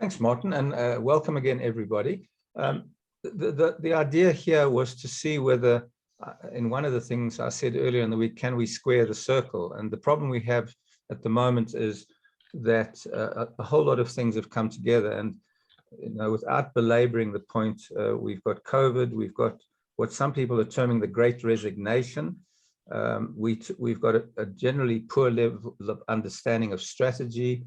Thanks, Martin, and welcome again, everybody. The idea here was to see whether, in one of the things I said earlier in the week, can we square the circle? And the problem we have at the moment is that a whole lot of things have come together, and without belaboring the point, we've got COVID, we've got what some people are terming the Great Resignation. We've got a generally poor level of understanding of strategy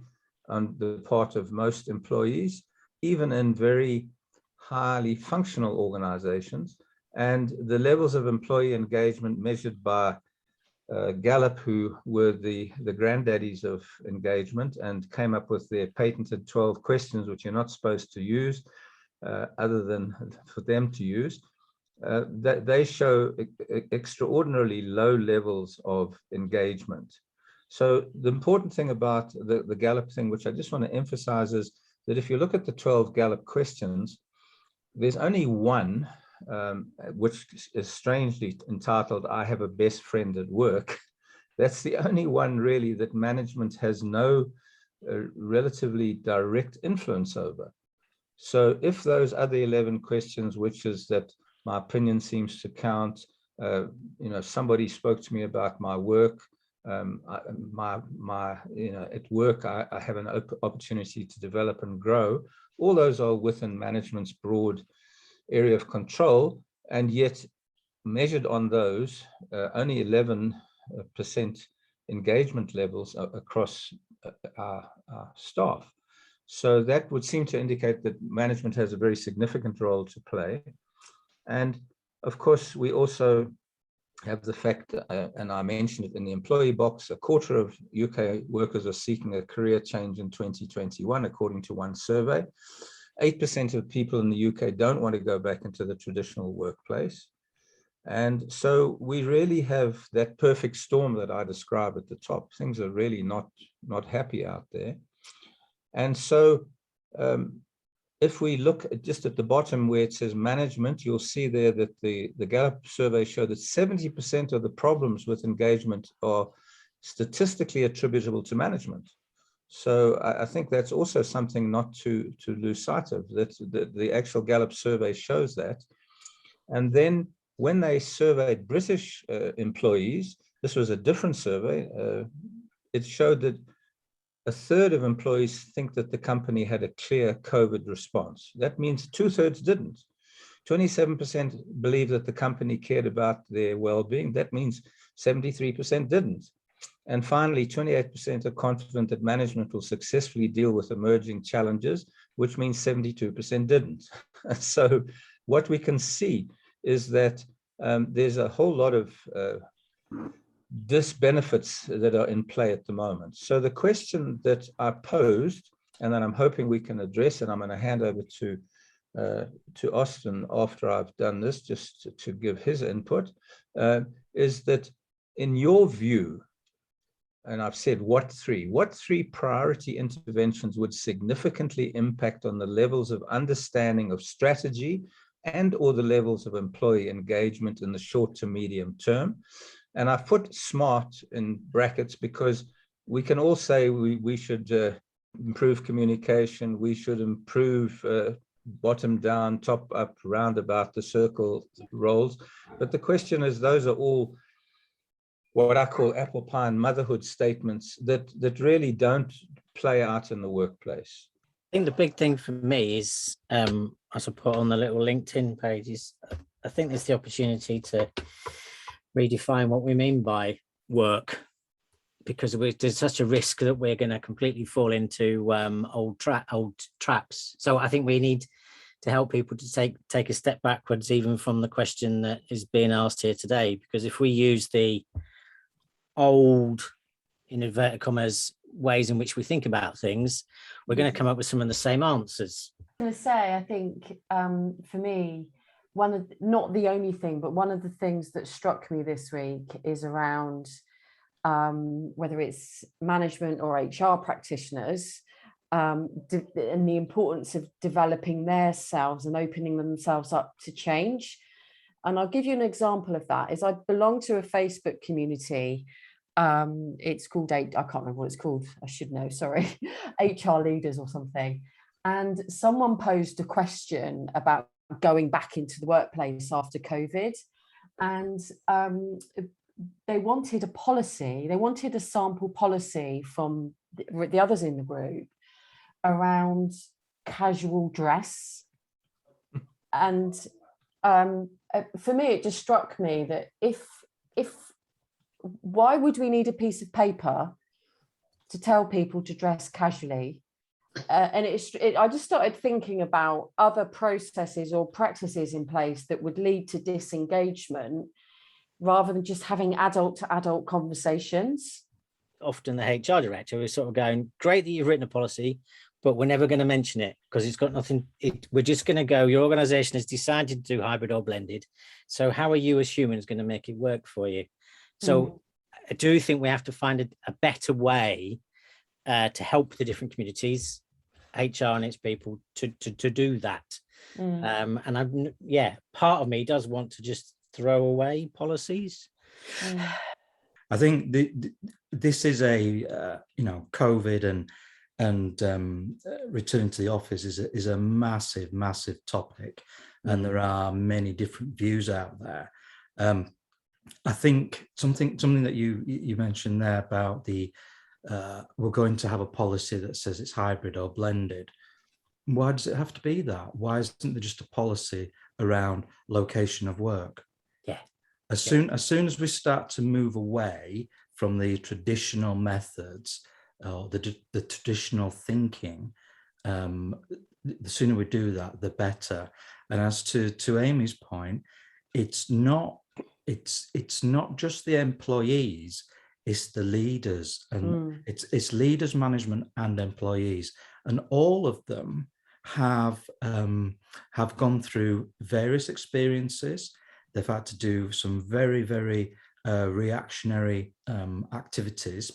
on the part of most employees, even in very highly functional organizations. And the levels of employee engagement measured by Gallup, who were the granddaddies of engagement and came up with their patented 12 questions, which you're not supposed to use other than for them to use, that they show extraordinarily low levels of engagement. So the important thing about the Gallup thing, which I just want to emphasize, is that if you look at the 12 Gallup questions, there's only one, which is strangely entitled, "I have a best friend at work." That's the only one really that management has no relatively direct influence over. So if those other 11 questions, which is that my opinion seems to count, somebody spoke to me about my work, at work, I have an opportunity to develop and grow. All those are within management's broad area of control, and yet measured on those, only 11% engagement levels across our staff. So that would seem to indicate that management has a very significant role to play. And of course, we also have the fact, and I mentioned it in the employee box, a quarter of UK workers are seeking a career change in 2021, according to one survey. 8% of people in the UK don't want to go back into the traditional workplace. And so we really have that perfect storm that I describe at the top. Things are really not happy out there. And so if we look just at the bottom where it says management, you'll see there that the Gallup survey showed that 70% of the problems with engagement are statistically attributable to management. So I think that's also something not to lose sight of, that the actual Gallup survey shows that. And then when they surveyed British employees, this was a different survey, it showed that a third of employees think that the company had a clear COVID response. That means 2/3 didn't. 27% believe that the company cared about their well-being. That means 73% didn't. And finally, 28% are confident that management will successfully deal with emerging challenges, which means 72% didn't. So what we can see is that there's a whole lot of disbenefits that are in play at the moment. So the question that I posed, and that I'm hoping we can address, and I'm going to hand over to Austin after I've done this, just to give his input, is that in your view, and I've said what three priority interventions would significantly impact on the levels of understanding of strategy and or the levels of employee engagement in the short to medium term? And I've put SMART in brackets because we can all say we should improve communication, we should improve bottom down, top up, roundabout the circle roles. But the question is, those are all what I call apple pie and motherhood statements that really don't play out in the workplace. I think the big thing for me is, as I put on the little LinkedIn page, is I think there's the opportunity to redefine what we mean by work, because there's such a risk that we're going to completely fall into old traps. So I think we need to help people to take a step backwards, even from the question that is being asked here today, because if we use the old, in inverted commas, ways in which we think about things, we're going to come up with some of the same answers. I'm going to say, I think for me, not the only thing, but one of the things that struck me this week is around whether it's management or HR practitioners, and the importance of developing themselves and opening themselves up to change. And I'll give you an example of that. Is I belong to a Facebook community. It's called, I can't remember what it's called. I should know, sorry, HR leaders or something. And someone posed a question about going back into the workplace after COVID. And they wanted a policy, they wanted a sample policy from the others in the group around casual dress. And for me, it just struck me that if why would we need a piece of paper to tell people to dress casually? And I just started thinking about other processes or practices in place that would lead to disengagement rather than just having adult to adult conversations. Often the HR director is sort of going, great that you've written a policy, but we're never going to mention it because it's got nothing. We're just going to go, your organization has decided to do hybrid or blended. So how are you as humans going to make it work for you? So I do think we have to find a better way to help the different communities, HR and its people to do that. And part of me does want to just throw away policies. I think this is a COVID and returning to the office is a massive topic, and there are many different views out there. I think something that you mentioned there about we're going to have a policy that says it's hybrid or blended. Why does it have to be that? Why isn't there just a policy around location of work? Yeah. As soon as we start to move away from the traditional methods or the traditional thinking, the sooner we do that, the better. And as to Amy's point, it's not just the employees, it's the leaders, and it's leaders, management, and employees, and all of them have gone through various experiences. They've had to do some very reactionary activities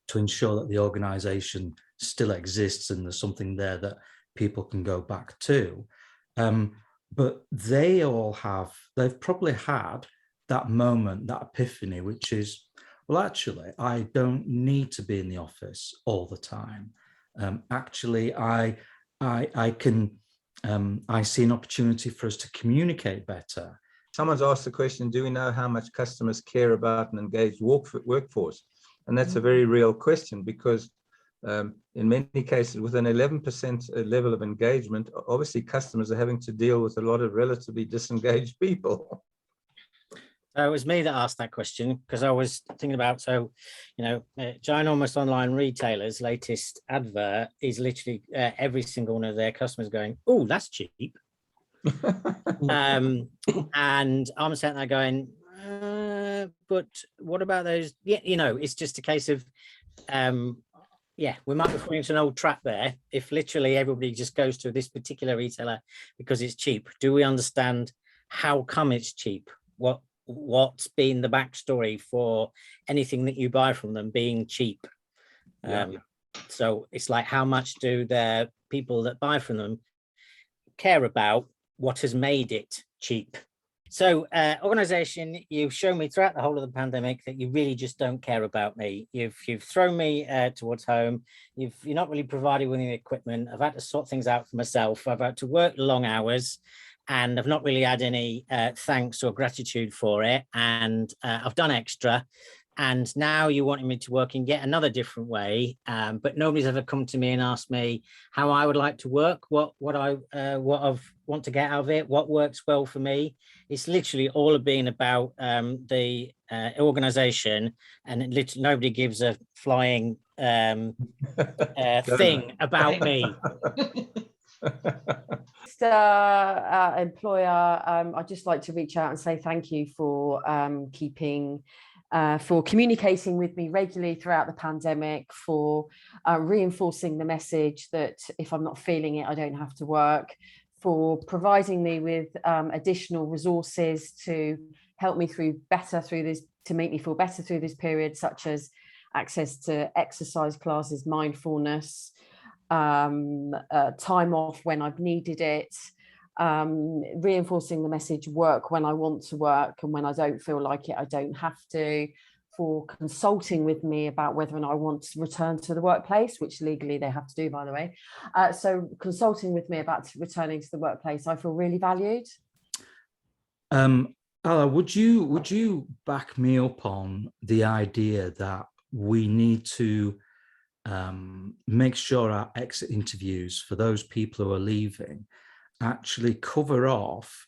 to ensure that the organization still exists and there's something there that people can go back to. But they've probably had that moment, that epiphany, which is, well, actually, I don't need to be in the office all the time. Actually, I see an opportunity for us to communicate better. Someone's asked the question, do we know how much customers care about an engaged workforce? And that's a very real question, because in many cases, with an 11% level of engagement, obviously customers are having to deal with a lot of relatively disengaged people. It was me that asked that question, because I was thinking about, ginormous online retailers' latest advert is literally every single one of their customers going, oh, that's cheap. And I'm sitting there going, but what about those? Yeah, it's just a case of, we might be falling into an old trap there. If literally everybody just goes to this particular retailer because it's cheap, do we understand how come it's cheap? What's been the backstory for anything that you buy from them being cheap? So it's like, how much do the people that buy from them care about what has made it cheap? So organization, you've shown me throughout the whole of the pandemic that you really just don't care about me. You've thrown me towards home. You're not really provided with any equipment. I've had to sort things out for myself. I've had to work long hours, and I've not really had any thanks or gratitude for it. And I've done extra. And now you're wanting me to work in yet another different way. But nobody's ever come to me and asked me how I would like to work, what I want to get out of it, what works well for me. It's literally all been about the organization, and nobody gives a flying thing about me. Employer, I'd just like to reach out and say thank you for for communicating with me regularly throughout the pandemic, for reinforcing the message that if I'm not feeling it, I don't have to work, for providing me with additional resources to help me to make me feel better through this period, such as access to exercise classes, mindfulness, time off when I've needed it, reinforcing the message work when I want to work, and when I don't feel like it, I don't have to, for consulting with me about whether or not I want to return to the workplace, which legally they have to do, by the way. So consulting with me about returning to the workplace, I feel really valued. Ala, would you back me up on the idea that we need to make sure our exit interviews for those people who are leaving actually cover off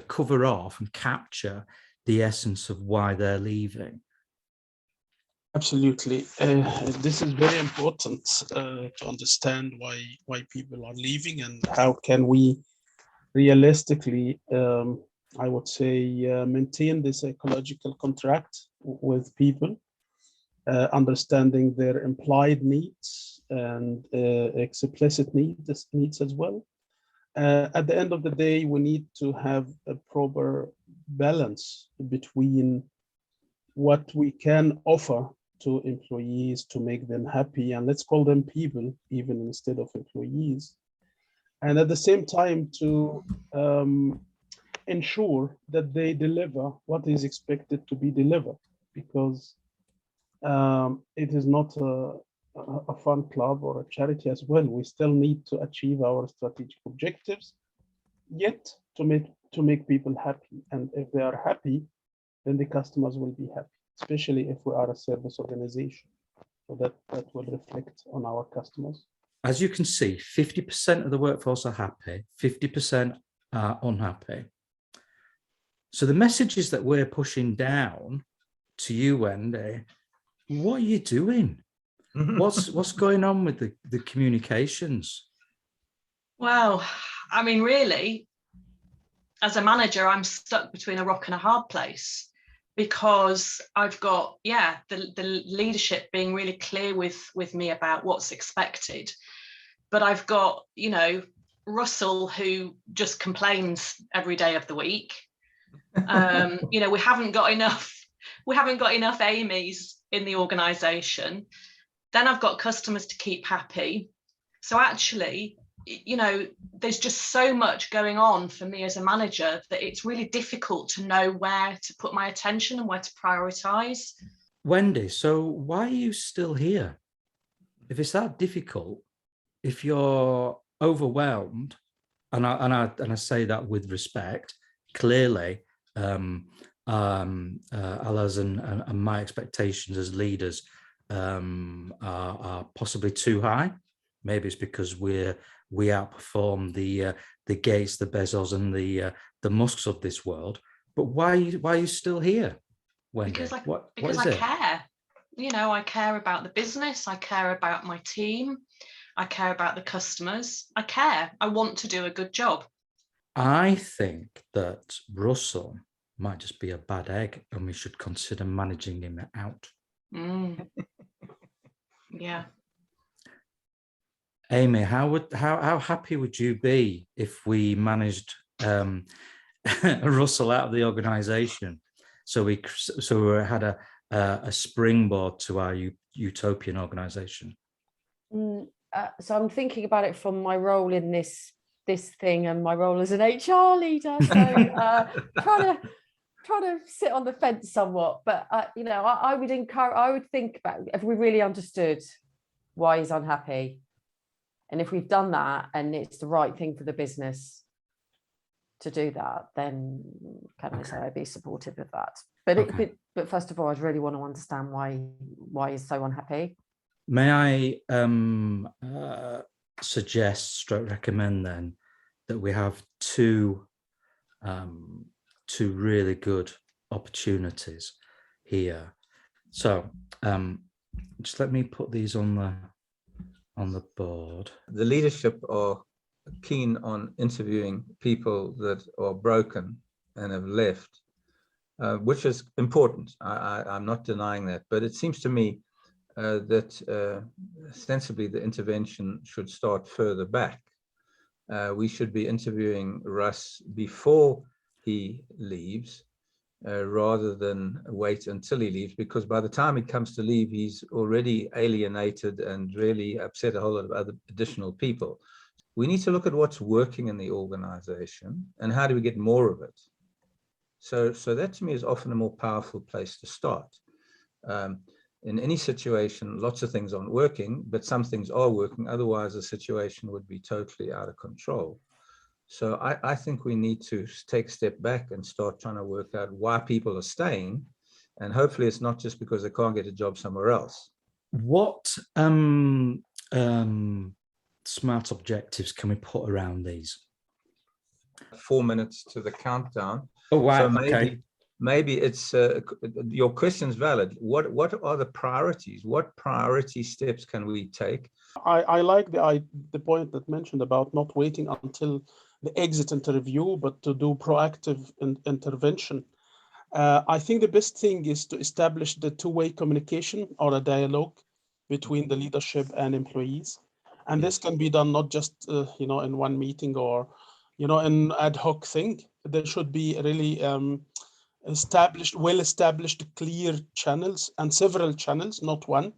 cover off and capture the essence of why they're leaving? Absolutely. This is very important to understand why people are leaving, and how can we realistically, I would say, maintain this ecological contract with people, understanding their implied needs and explicit needs as well. At the end of the day, we need to have a proper balance between what we can offer to employees to make them happy, and let's call them people even instead of employees, and at the same time to ensure that they deliver what is expected to be delivered, because it is not a fun club or a charity as well. We still need to achieve our strategic objectives, yet to make people happy. And if they are happy, then the customers will be happy, especially if we are a service organization. So that will reflect on our customers. As you can see, 50% of the workforce are happy, 50% are unhappy. So the messages that we're pushing down to you, Wendy, what are you doing? What's going on with the communications? Well, I mean, really, as a manager, I'm stuck between a rock and a hard place, because I've got, the leadership being really clear with me about what's expected. But I've got, Russell, who just complains every day of the week. We haven't got enough Amy's in the organization. Then I've got customers to keep happy. So actually, there's just so much going on for me as a manager that it's really difficult to know where to put my attention and where to prioritize. Wendy, so why are you still here? If it's that difficult, if you're overwhelmed, and I say that with respect, clearly, Ala's and my expectations as leaders are possibly too high. Maybe it's because we outperform the Gates, the Bezos, and the Musks of this world. But why are you still here, Wendy? Because I it? care. I care about the business. I care about my team. I care about the customers. I care. I want to do a good job. I think that Russell might just be a bad egg, and we should consider managing him out. Yeah. Amy, how happy would you be if we managed Russell out of the organization, so we had a springboard to our utopian organization? So I'm thinking about it from my role in this thing and my role as an HR leader. So trying to sit on the fence somewhat, but I would think about if we really understood why he's unhappy, and if we've done that and it's the right thing for the business to do that, then can I say I'd be supportive of that. But first of all, I'd really want to understand why he's so unhappy. May I suggest, recommend then, that we have two really good opportunities here. So just let me put these on the board. The leadership are keen on interviewing people that are broken and have left, which is important. I'm not denying that, but it seems to me that sensibly the intervention should start further back. We should be interviewing Russ before he leaves, rather than wait until he leaves, because by the time he comes to leave, he's already alienated and really upset a whole lot of other additional people. We need to look at what's working in the organization and how do we get more of it. So that to me is often a more powerful place to start. In any situation, lots of things aren't working, but some things are working. Otherwise, the situation would be totally out of control. So I think we need to take a step back and start trying to work out why people are staying. And hopefully it's not just because they can't get a job somewhere else. What smart objectives can we put around these? 4 minutes to the countdown. Oh, wow. So Okay. maybe it's your question's valid. What are the priorities? What priority steps can we take? I like the point that mentioned about not waiting until the exit interview, but to do proactive intervention. I think the best thing is to establish the two-way communication or a dialogue between the leadership and employees. And this can be done not just in one meeting or an ad hoc thing. There should be really well-established clear channels and several channels, not one,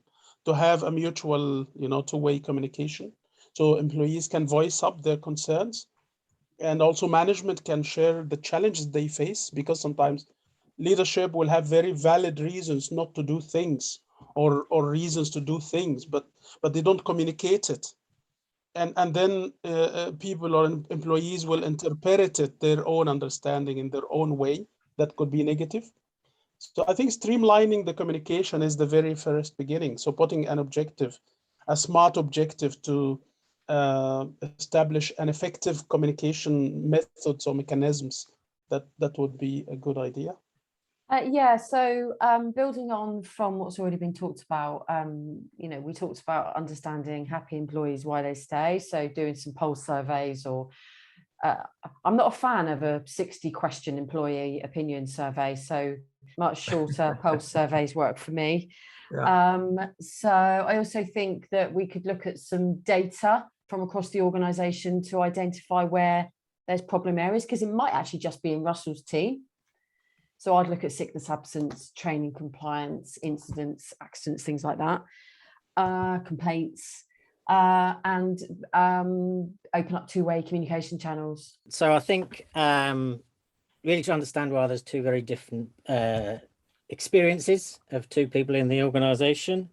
to have a mutual two-way communication. So employees can voice up their concerns, and also management can share the challenges they face, because sometimes leadership will have very valid reasons not to do things or reasons to do things, but they don't communicate it. And then people or employees will interpret it their own understanding in their own way. That could be negative. So I think streamlining the communication is the very first beginning. So putting an objective, a smart objective to establish an effective communication methods or mechanisms, that would be a good idea. Yeah, so building on from what's already been talked about, we talked about understanding happy employees, why they stay. So doing some pulse surveys, or I'm not a fan of a 60-question employee opinion survey, so much shorter pulse surveys work for me. Yeah. So I also think that we could look at some data from across the organisation to identify where there's problem areas, because it might actually just be in Russell's team. So I'd look at sickness, absence, training, compliance, incidents, accidents, things like that, complaints, and open up two-way communication channels. So I think really to understand why there's two very different experiences of two people in the organisation.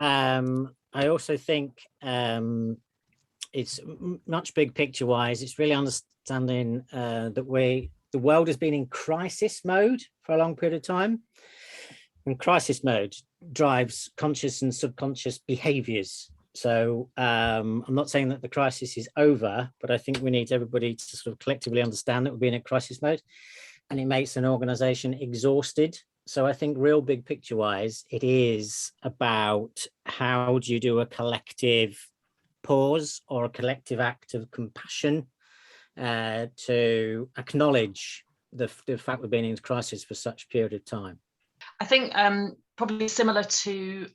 I also think it's much big picture wise, it's really understanding that the world has been in crisis mode for a long period of time. And crisis mode drives conscious and subconscious behaviours. So I'm not saying that the crisis is over, but I think we need everybody to sort of collectively understand that we're being in crisis mode, and it makes an organisation exhausted. So I think real big picture wise, it is about how do you do a collective pause or a collective act of compassion to acknowledge the fact we've been in crisis for such a period of time. I think probably similar to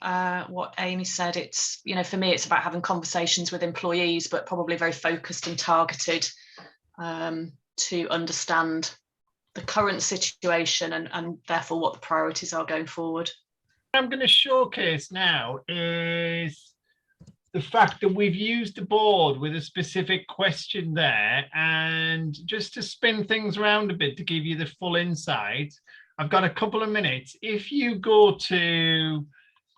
what Amy said, it's, for me, it's about having conversations with employees, but probably very focused and targeted to understand the current situation and therefore what the priorities are going forward. What I'm going to showcase now is the fact that we've used the board with a specific question there, and just to spin things around a bit to give you the full insight, I've got a couple of minutes. If you go to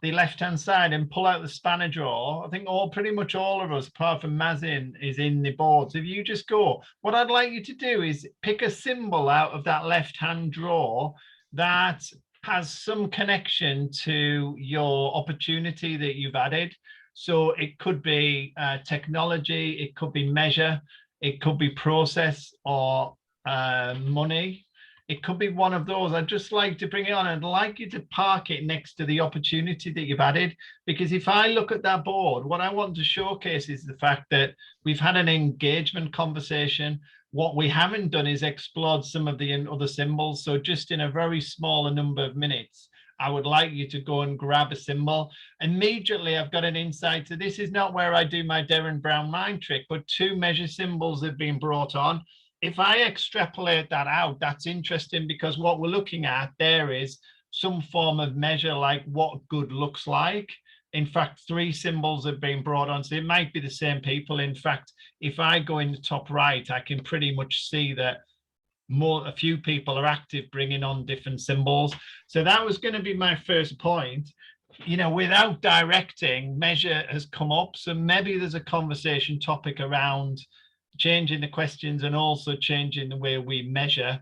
the left-hand side and pull out the spanner drawer, I think pretty much all of us, apart from Mazin, is in the board. So if you just go, what I'd like you to do is pick a symbol out of that left-hand drawer that has some connection to your opportunity that you've added. So it could be technology, it could be measure, it could be process or money. It could be one of those. I'd just like to bring it on. I'd like you to park it next to the opportunity that you've added, because if I look at that board, what I want to showcase is the fact that we've had an engagement conversation. What we haven't done is explored some of the other symbols. So just in a very small number of minutes, I would like you to go and grab a symbol. Immediately, I've got an insight. So this is not where I do my Derren Brown mind trick, but two measure symbols have been brought on. If I extrapolate that out, that's interesting, because what we're looking at there is some form of measure, like what good looks like. In fact, three symbols have been brought on, so it might be the same people. In fact, if I go in the top right, I can pretty much see that a few people are active, bringing on different symbols. So that was going to be my first point. Without directing, measure has come up. So maybe there's a conversation topic around changing the questions and also changing the way we measure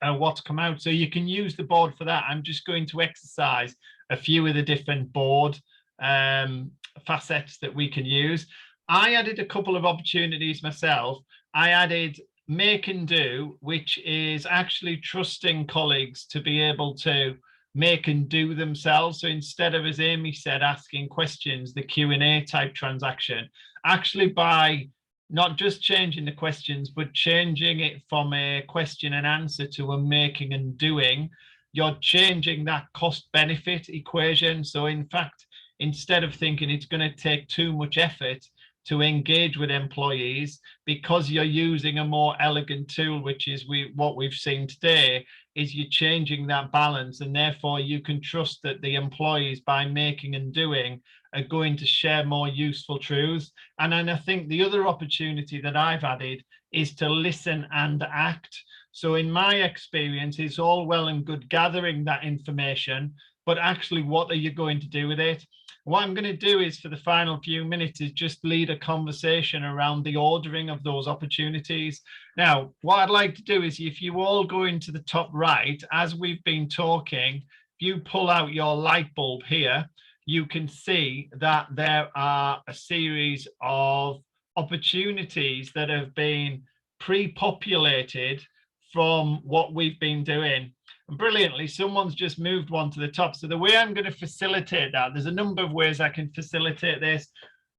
what's come out. So you can use the board for that. I'm just going to exercise a few of the different board facets that we can use. I added a couple of opportunities myself. I added make and do, which is actually trusting colleagues to be able to make and do themselves. So instead of, as Amy said, asking questions, the Q&A type transaction, actually by not just changing the questions, but changing it from a question and answer to a making and doing, you're changing that cost benefit equation. So in fact, instead of thinking it's going to take too much effort to engage with employees, because you're using a more elegant tool, which is what we've seen today, is you're changing that balance, and therefore you can trust that the employees, by making and doing, are going to share more useful truths. And then I think the other opportunity that I've added is to listen and act. So in my experience, it's all well and good gathering that information, but actually, what are you going to do with it? What I'm going to do is, for the final few minutes, is just lead a conversation around the ordering of those opportunities. Now, what I'd like to do is, if you all go into the top right, as we've been talking, if you pull out your light bulb here, you can see that there are a series of opportunities that have been pre-populated from what we've been doing. And brilliantly, someone's just moved one to the top. So the way I'm going to facilitate that, there's a number of ways I can facilitate this.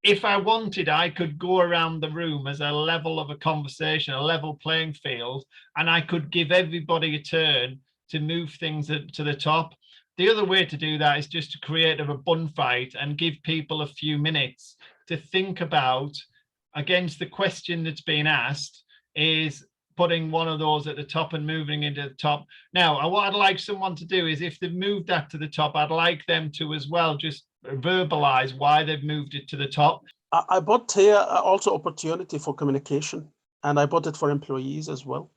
If I wanted, I could go around the room as a level of a conversation, a level playing field, and I could give everybody a turn to move things to the top. The other way to do that is just to create a bun fight and give people a few minutes to think about, against the question that's been asked, is putting one of those at the top and moving into the top. Now, what I'd like someone to do is, if they've moved that to the top, I'd like them to as well just verbalize why they've moved it to the top. I bought here also opportunity for communication, and I bought it for employees as well.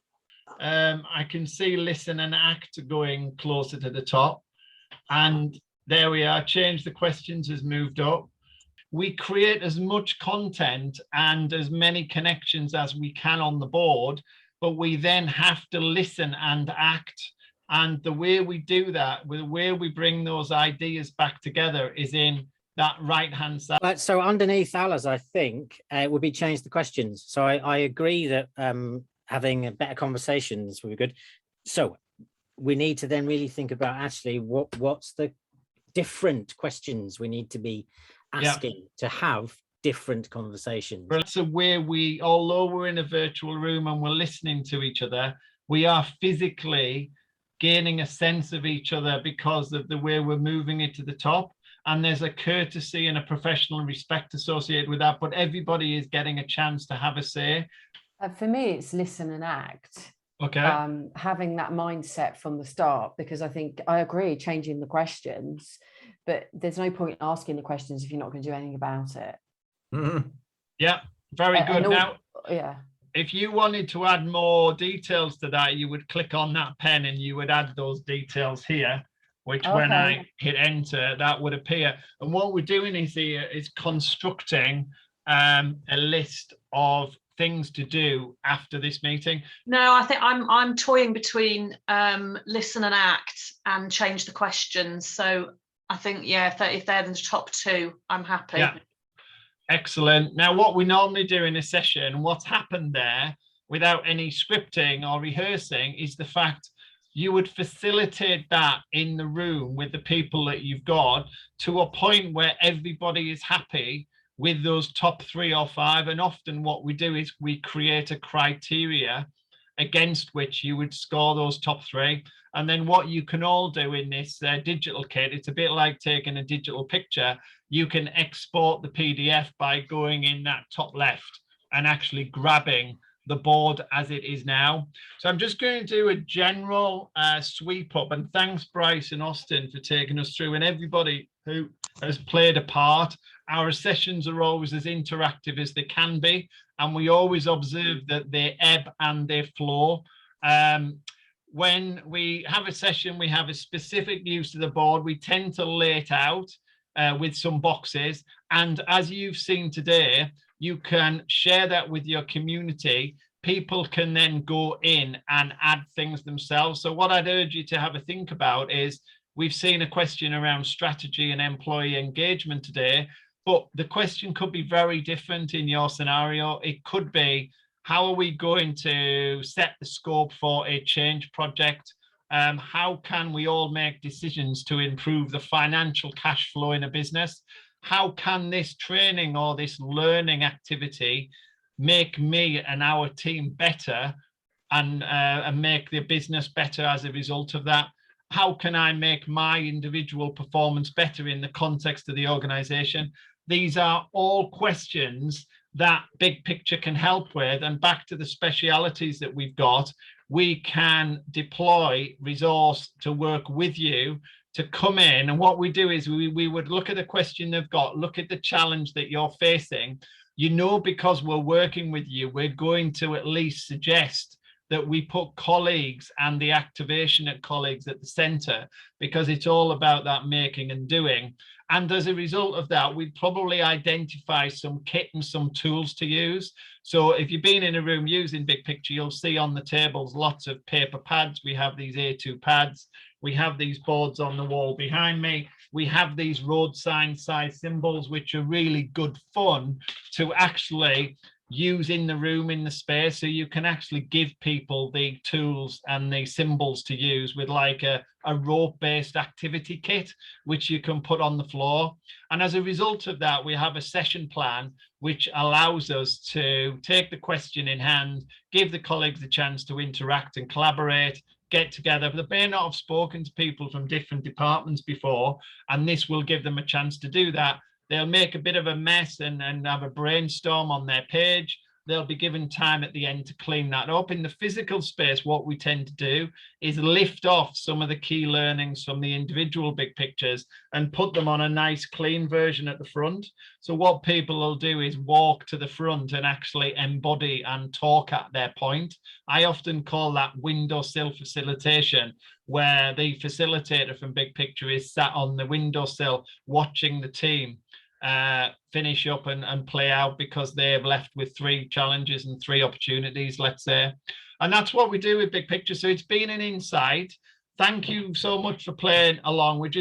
I can see listen and act going closer to the top. And there we are, change the questions has moved up. We create as much content and as many connections as we can on the board, but we then have to listen and act. And the way we do that, the way we bring those ideas back together, is in that right-hand side. So underneath Allah's, I think, would be change the questions. So I agree that having better conversations would be good. So we need to then really think about actually what's the different questions we need to be asking to have different conversations. So where we, although we're in a virtual room and we're listening to each other, we are physically gaining a sense of each other because of the way we're moving it to the top. And there's a courtesy and a professional respect associated with that, but everybody is getting a chance to have a say. For me, it's listen and act. Okay. Having that mindset from the start, because I think I agree, changing the questions, but there's no point asking the questions if you're not going to do anything about it. Mhm. Yeah, very good. Now, yeah, if you wanted to add more details to that, you would click on that pen and you would add those details here, which when I hit enter, that would appear. And what we're doing is here is constructing a list of things to do after this meeting. No, I think I'm toying between listen and act and change the questions. So I think, yeah, if they're the top two, I'm happy. Yeah. Excellent. Now, what we normally do in a session, what's happened there without any scripting or rehearsing, is the fact you would facilitate that in the room with the people that you've got to a point where everybody is happy with those top 3 or 5. And often what we do is we create a criteria against which you would score those top 3. And then what you can all do in this digital kit, it's a bit like taking a digital picture. You can export the PDF by going in that top left and actually grabbing the board as it is now. So I'm just going to do a general sweep up, and thanks Bryce and Austin for taking us through, and everybody who has played a part. Our sessions are always as interactive as they can be, and we always observe that they ebb and they flow. When we have a session, we have a specific use of the board. We tend to lay it out with some boxes. And as you've seen today, you can share that with your community. People can then go in and add things themselves. So what I'd urge you to have a think about is, we've seen a question around strategy and employee engagement today, but the question could be very different in your scenario. It could be, how are we going to set the scope for a change project? How can we all make decisions to improve the financial cash flow in a business? How can this training or this learning activity make me and our team better and make the business better as a result of that? How can I make my individual performance better in the context of the organization? These are all questions that Big Picture can help with. And back to the specialities that we've got, we can deploy resource to work with you to come in. And what we do is we would look at the question they've got, look at the challenge that you're facing. You know, because we're working with you, we're going to at least suggest that we put colleagues and the activation at colleagues at the center, because it's all about that making and doing. And as a result of that, we'd probably identify some kit and some tools to use. So if you've been in a room using Big Picture, you'll see on the tables lots of paper pads. We have these A2 pads. We have these boards on the wall behind me. We have these road sign size symbols, which are really good fun to actually use in the room, in the space. So you can actually give people the tools and the symbols to use with like a rope-based activity kit, which you can put on the floor. And as a result of that, we have a session plan, which allows us to take the question in hand, give the colleagues the chance to interact and collaborate, get together. They may not have spoken to people from different departments before, and this will give them a chance to do that. They'll make a bit of a mess and have a brainstorm on their page. They'll be given time at the end to clean that up. In the physical space, what we tend to do is lift off some of the key learnings from the individual Big Pictures and put them on a nice clean version at the front. So what people will do is walk to the front and actually embody and talk at their point. I often call that windowsill facilitation, where the facilitator from Big Picture is sat on the windowsill watching the team finish up and play out, because they've left with 3 challenges and 3 opportunities, let's say. And that's what we do with Big Picture. So it's been an insight. Thank you so much for playing along. We're just